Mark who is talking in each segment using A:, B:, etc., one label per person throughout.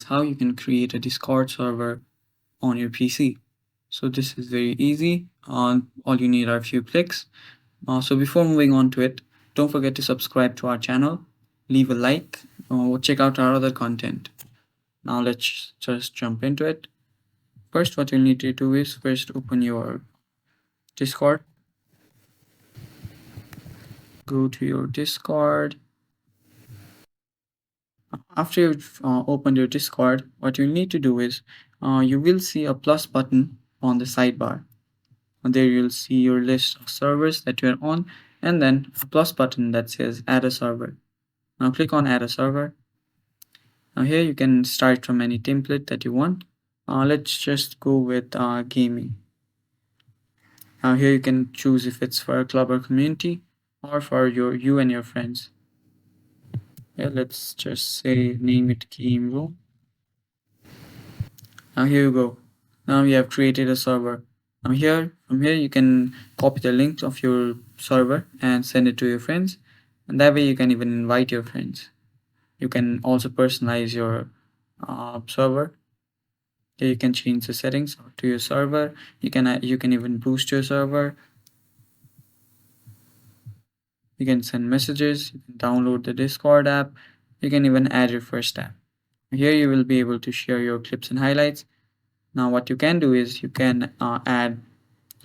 A: how you can create a Discord server on your PC. So this is very easy. All you need are a few clicks. So before moving on to it, don't forget to subscribe to our channel, leave a like, or check out our other content. Now let's just jump into it. First, what you need to do is first open your Discord. Go to your Discord. After you've opened your Discord, what you need to do is you will see a plus button on the sidebar. And there you'll see your list of servers that you're on, and then a plus button that says add a server. Now click on add a server. Now here you can start from any template that you want. Let's just go with gaming. Now here you can choose if it's for a club or community or for you and your friends. Yeah, let's just say name it game room. Now here you go. Now you have created a server. Now from here you can copy the link of your server and send it to your friends, and that way you can even invite your friends. You can also personalize your server. Here you can change the settings to your server. You can even boost your server. You can send messages. You can download the Discord app. You can even add your first app. Here you will be able to share your clips and highlights. Now what you can do is you can add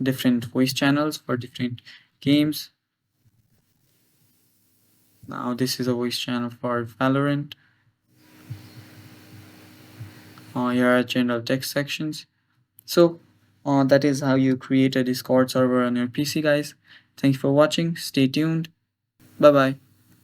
A: different voice channels for different games. Now this is a voice channel for Valorant. Here are general text sections. So that is how you create a Discord server on your PC, guys. Thanks for watching. Stay tuned. Bye bye.